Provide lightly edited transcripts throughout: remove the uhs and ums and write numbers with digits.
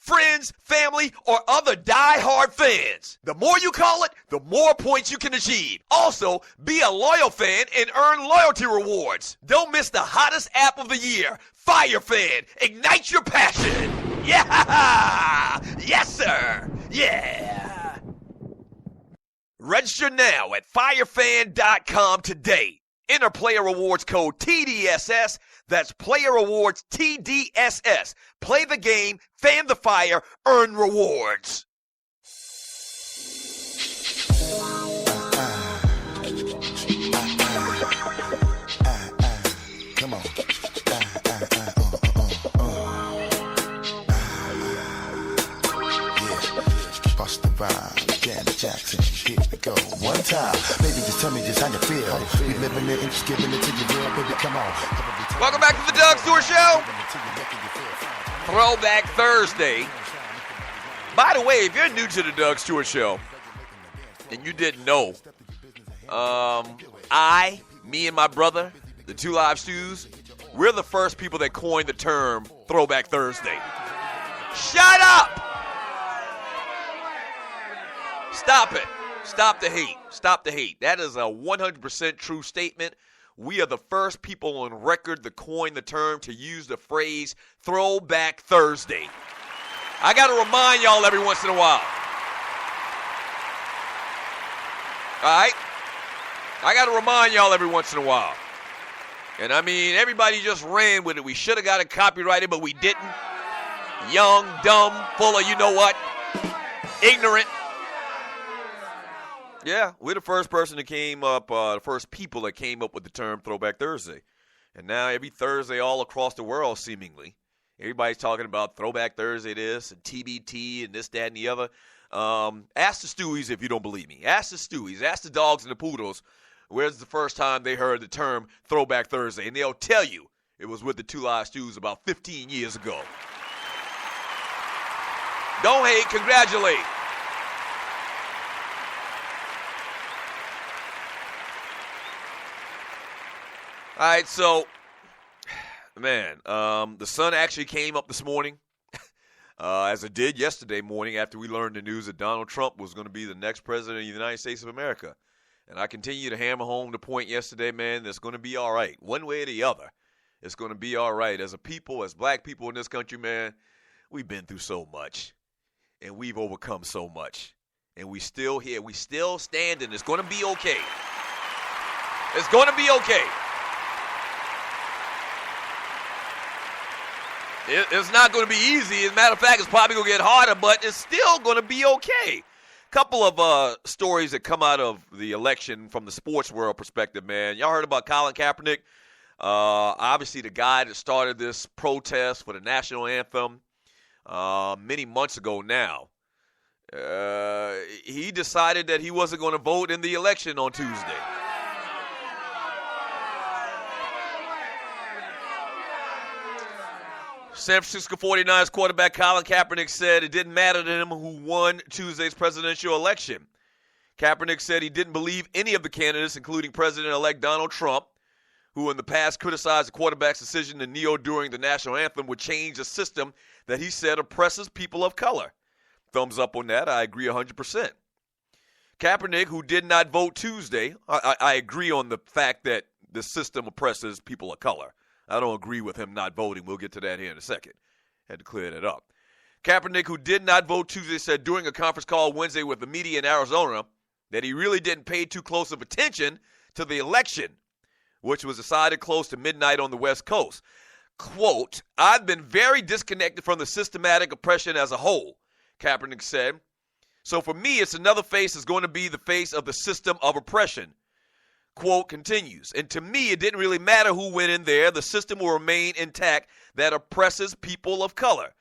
friends, family, or other die-hard fans. The more you call it, the more points you can achieve. Also, be a loyal fan and earn loyalty rewards. Don't miss the hottest app of the year, Fire Fan. Ignite your passion. Yeah! Yes, sir. Yeah. Register now at firefan.com today. Enter player rewards code TDSS. That's player rewards TDSS. Play the game, fan the fire, earn rewards. Come on. Bust the rhyme, Janet Jackson, here we go. One time, baby, just tell me just how you feel. We living it and just giving it to you real, baby, come on. Welcome back to the Doug Stewart Show. Throwback Thursday. By the way, if you're new to the Doug Stewart Show and you didn't know, me and my brother, the Two Live Stews, we're the first people that coined the term Throwback Thursday. Shut up! Stop it. Stop the hate. Stop the hate. That is a 100% true statement. We are the first people on record to coin the term, to use the phrase Throwback Thursday. I got to remind y'all every once in a while. All right? I got to remind y'all every once in a while. And I mean, everybody just ran with it. We should have got it copyrighted, but we didn't. Young, dumb, full of you know what, ignorant. Yeah, we're the first person that came up, the first people that came up with the term Throwback Thursday. And now every Thursday all across the world, seemingly, everybody's talking about Throwback Thursday this and TBT and this, that, and the other. Ask the Stewies if you don't believe me. Ask the Stewies. Ask the dogs and the poodles where's the first time they heard the term Throwback Thursday. And they'll tell you it was with the Two Live Stews about 15 years ago. Don't hate, congratulate. All right, so, man, the sun actually came up this morning, as it did yesterday morning after we learned the news that Donald Trump was going to be the next president of the United States of America. And I continue to hammer home the point yesterday, man, that's going to be all right. One way or the other, it's going to be all right. As a people, as black people in this country, man, we've been through so much, and we've overcome so much. And we still here. We still standing. It's going to be okay. It's going to be okay. It's not going to be easy. As a matter of fact, it's probably going to get harder, but it's still going to be okay. Couple of stories that come out of the election from the sports world perspective, man. Y'all heard about Colin Kaepernick? Obviously, the guy that started this protest for the national anthem many months ago now. He decided that he wasn't going to vote in the election on Tuesday. San Francisco 49ers quarterback Colin Kaepernick said it didn't matter to him who won Tuesday's presidential election. Kaepernick said he didn't believe any of the candidates, including President-elect Donald Trump, who in the past criticized the quarterback's decision to kneel during the national anthem, would change a system that he said oppresses people of color. Thumbs up on that. I agree 100%. Kaepernick, who did not vote Tuesday, I agree on the fact that the system oppresses people of color. I don't agree with him not voting. We'll get to that here in a second. Had to clear that up. Kaepernick, who did not vote Tuesday, said during a conference call Wednesday with the media in Arizona that he really didn't pay too close of attention to the election, which was decided close to midnight on the West Coast. Quote, I've been very disconnected from the systematic oppression as a whole, Kaepernick said. So for me, it's another face that's going to be the face of the system of oppression. Quote continues, and to me, it didn't really matter who went in there. The system will remain intact that oppresses people of color.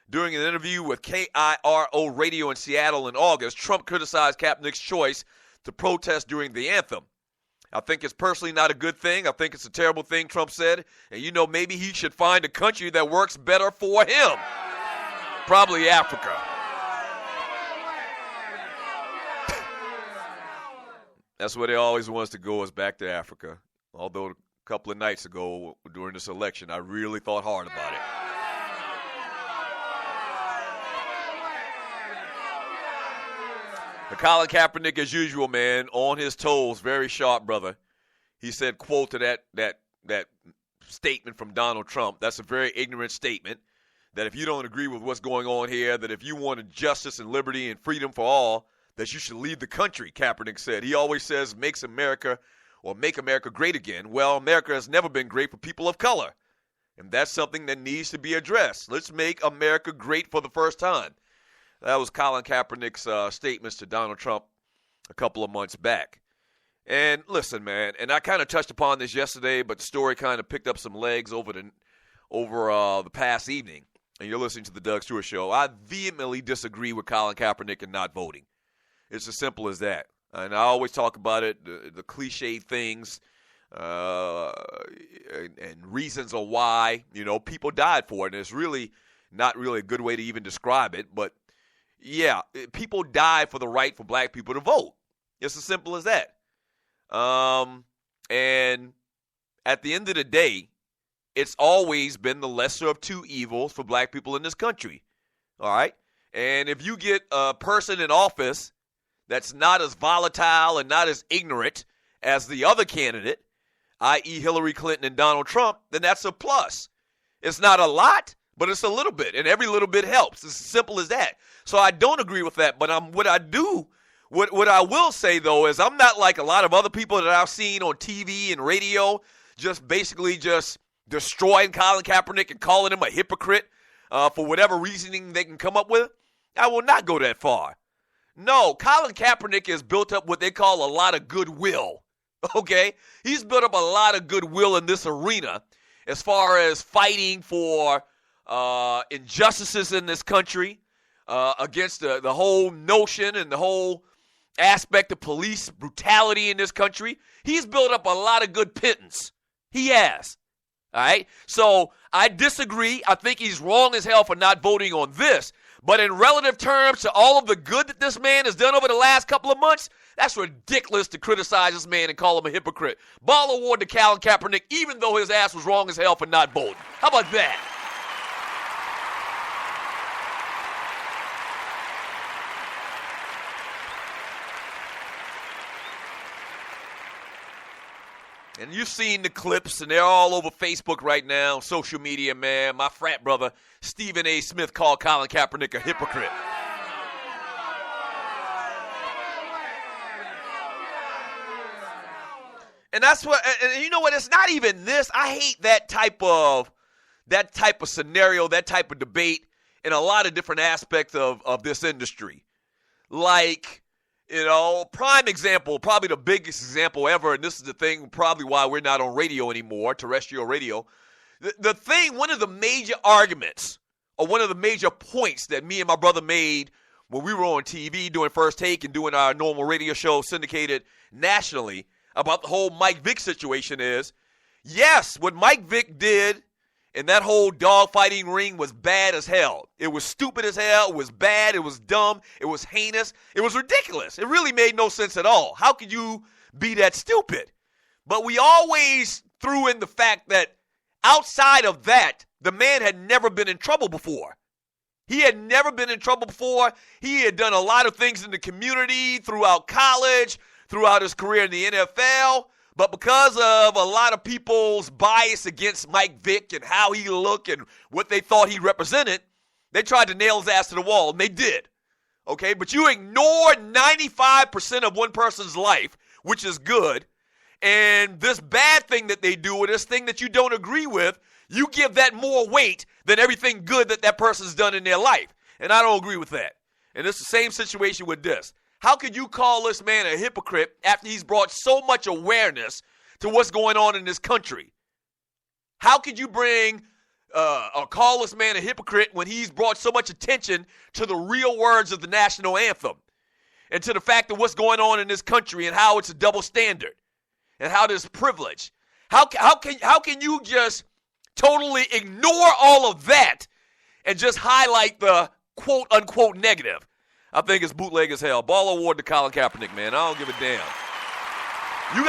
During an interview with KIRO Radio in Seattle in August, Trump criticized Kaepernick's choice to protest during the anthem. I think it's personally not a good thing. I think it's a terrible thing, Trump said. And, you know, maybe he should find a country that works better for him. Probably Africa. That's where they always want us to go, is back to Africa. Although a couple of nights ago during this election, I really thought hard about it. Colin Kaepernick, as usual, man, on his toes, very sharp, brother. He said, quote to that statement from Donald Trump. That's a very ignorant statement, that if you don't agree with what's going on here, that if you wanted justice and liberty and freedom for all, that you should leave the country, Kaepernick said. He always says, make America great again. Well, America has never been great for people of color, and that's something that needs to be addressed. Let's make America great for the first time. That was Colin Kaepernick's statements to Donald Trump a couple of months back. And listen, man, and I kind of touched upon this yesterday, but the story kind of picked up some legs over the past evening. And you're listening to the Doug Stewart Show. I vehemently disagree with Colin Kaepernick and not voting. It's as simple as that. And I always talk about it, the cliche things and reasons of why, people died for it. And it's really not really a good way to even describe it. But, yeah, people died for the right for black people to vote. It's as simple as that. And at the end of the day, it's always been the lesser of two evils for black people in this country. All right? And if you get a person in office that's not as volatile and not as ignorant as the other candidate, i.e. Hillary Clinton and Donald Trump, then that's a plus. It's not a lot, but it's a little bit, and every little bit helps. It's as simple as that. So I don't agree with that, but what I will say, though, is I'm not like a lot of other people that I've seen on TV and radio just basically just destroying Colin Kaepernick and calling him a hypocrite for whatever reasoning they can come up with. I will not go that far. No, Colin Kaepernick has built up what they call a lot of goodwill, okay? He's built up a lot of goodwill in this arena as far as fighting for injustices in this country, against the whole notion and the whole aspect of police brutality in this country. He's built up a lot of good pittance. He has. All right? So I disagree. I think he's wrong as hell for not voting on this. But in relative terms to all of the good that this man has done over the last couple of months, that's ridiculous to criticize this man and call him a hypocrite. Ball award to Colin Kaepernick, even though his ass was wrong as hell for not voting. How about that? And you've seen the clips, and they're all over Facebook right now, social media, man. My frat brother, Stephen A. Smith, called Colin Kaepernick a hypocrite. And that's what, and you know what, it's not even this. I hate that type of scenario, that type of debate in a lot of different aspects of this industry. Like, prime example, probably the biggest example ever, and this is the thing probably why we're not on radio anymore, terrestrial radio. The thing, one of the major arguments, or one of the major points that me and my brother made when we were on TV doing First Take and doing our normal radio show syndicated nationally about the whole Mike Vick situation is, yes, what Mike Vick did in that whole dogfighting ring was bad as hell. It was stupid as hell. It was bad. It was dumb. It was heinous. It was ridiculous. It really made no sense at all. How could you be that stupid? But we always threw in the fact that outside of that, the man had never been in trouble before. He had never been in trouble before. He had done a lot of things in the community, throughout college, throughout his career in the NFL. But because of a lot of people's bias against Mike Vick and how he looked and what they thought he represented, they tried to nail his ass to the wall, and they did. Okay, but you ignore 95% of one person's life, which is good, and this bad thing that they do or this thing that you don't agree with, you give that more weight than everything good that that person's done in their life. And I don't agree with that. And it's the same situation with this. How could you call this man a hypocrite after he's brought so much awareness to what's going on in this country? How could you or call this man a hypocrite when he's brought so much attention to the real words of the national anthem and to the fact of what's going on in this country and how it's a double standard and how there's privilege? How can you just totally ignore all of that and just highlight the quote unquote negative? I think it's bootleg as hell. Ball award to Colin Kaepernick, man. I don't give a damn. You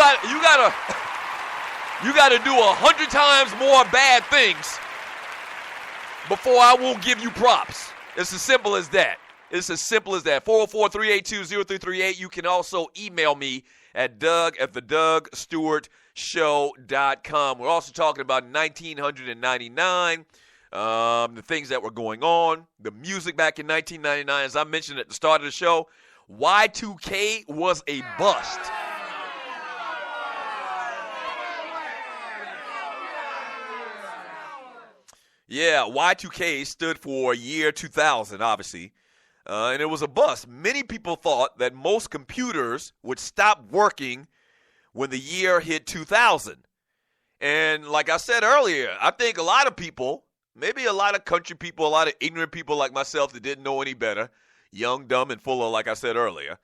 gotta do 100 times more bad things before I will give you props. It's as simple as that. It's as simple as that. 404-382-0338. You can also email me at doug@thedougsstewartshow.com. We're also talking about 1999, the things that were going on, the music back in 1999. As I mentioned at the start of the show, Y2K was a bust. Yeah, Y2K stood for year 2000, obviously, and it was a bust. Many people thought that most computers would stop working when the year hit 2000. And like I said earlier, I think a lot of people, maybe a lot of country people, a lot of ignorant people like myself that didn't know any better, young, dumb, and full of, like I said earlier,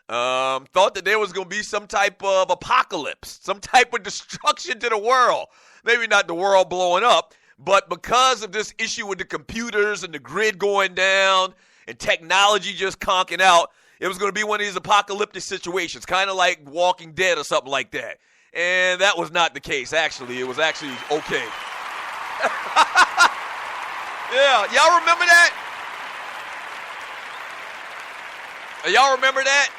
thought that there was going to be some type of apocalypse, some type of destruction to the world. Maybe not the world blowing up, but because of this issue with the computers and the grid going down and technology just conking out, it was going to be one of these apocalyptic situations, kind of like Walking Dead or something like that. And that was not the case, actually. It was actually okay. Yeah, y'all remember that? Y'all remember that?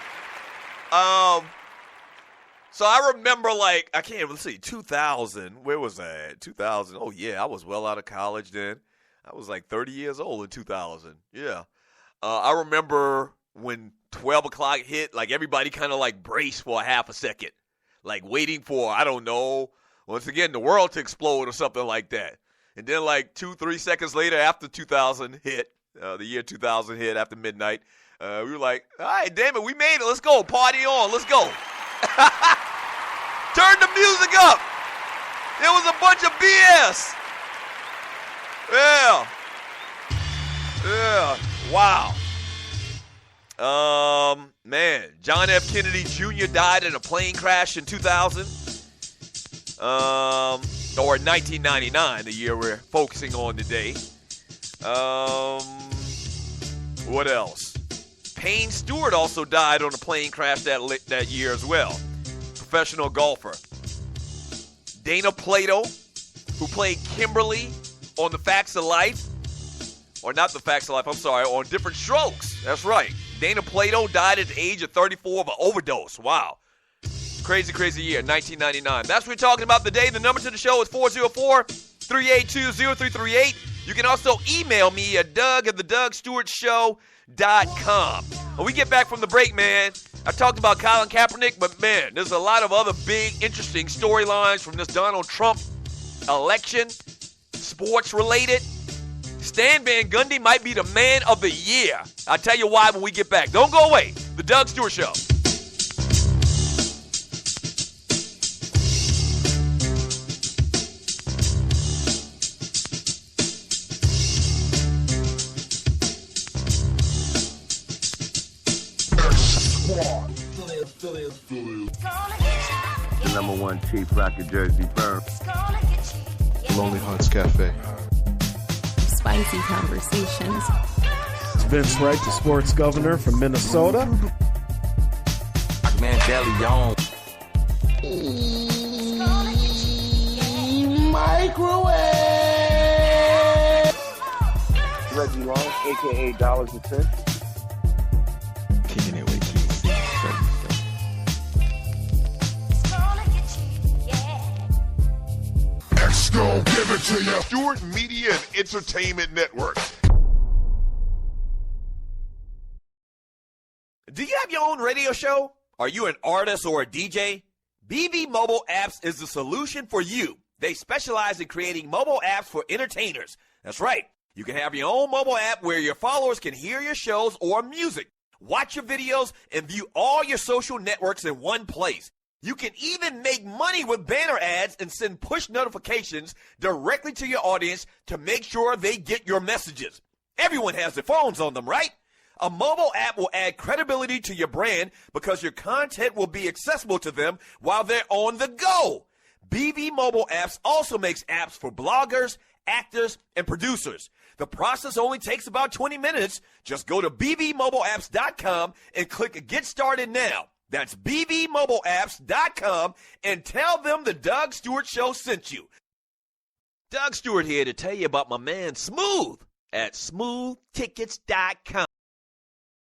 So I remember, like, I can't even see, 2000. Where was I at? 2000. Oh, yeah, I was well out of college then. I was like 30 years old in 2000. Yeah. I remember when 12 o'clock hit, like, everybody kind of, like, braced for a half a second. Like, waiting for, I don't know, once again, the world to explode or something like that. And then, like, 2-3 seconds later, after 2000 hit, the year 2000 hit after midnight, we were like, all right, damn it, we made it. Let's go. Party on. Let's go. Turn the music up. It was a bunch of BS. Yeah. Yeah. Wow. Man, John F. Kennedy Jr. died in a plane crash in 2000. Or 1999, the year we're focusing on today. What else? Payne Stewart also died on a plane crash that year as well. Professional golfer. Dana Plato, who played Kimberly on The Facts of Life, or not The Facts of Life, I'm sorry, on Different Strokes. That's right. Dana Plato died at the age of 34 of an overdose. Wow. Crazy, crazy year, 1999. That's what we're talking about today. The number to the show is 404-382-0338. You can also email me at doug@thedougsstewartshow.com. When we get back from the break, man, I talked about Colin Kaepernick, but, man, there's a lot of other big, interesting storylines from this Donald Trump election, sports-related. Stan Van Gundy might be the man of the year. I'll tell you why when we get back. Don't go away. The Doug Stewart Show. The number one cheap rocket Jersey firm. Lonely Hearts Cafe. Spicy conversations. It's Vince Wright, the sports governor from Minnesota. Man, Deleon. Microwave. Reggie Long, a.k.a. Dollars and Cents. Kicking it with KC. Go give it to you. Stewart Media and Entertainment Network. Do you have your own radio show? Are you an artist or a DJ? BB Mobile Apps is the solution for you. They specialize in creating mobile apps for entertainers. That's right. You can have your own mobile app where your followers can hear your shows or music, watch your videos, and view all your social networks in one place. You can even make money with banner ads and send push notifications directly to your audience to make sure they get your messages. Everyone has their phones on them, right? A mobile app will add credibility to your brand because your content will be accessible to them while they're on the go. BB Mobile Apps also makes apps for bloggers, actors, and producers. The process only takes about 20 minutes. Just go to bbmobileapps.com and click Get Started Now. That's bbmobileapps.com and tell them the Doug Stewart Show sent you. Doug Stewart here to tell you about my man Smooth at smoothtickets.com.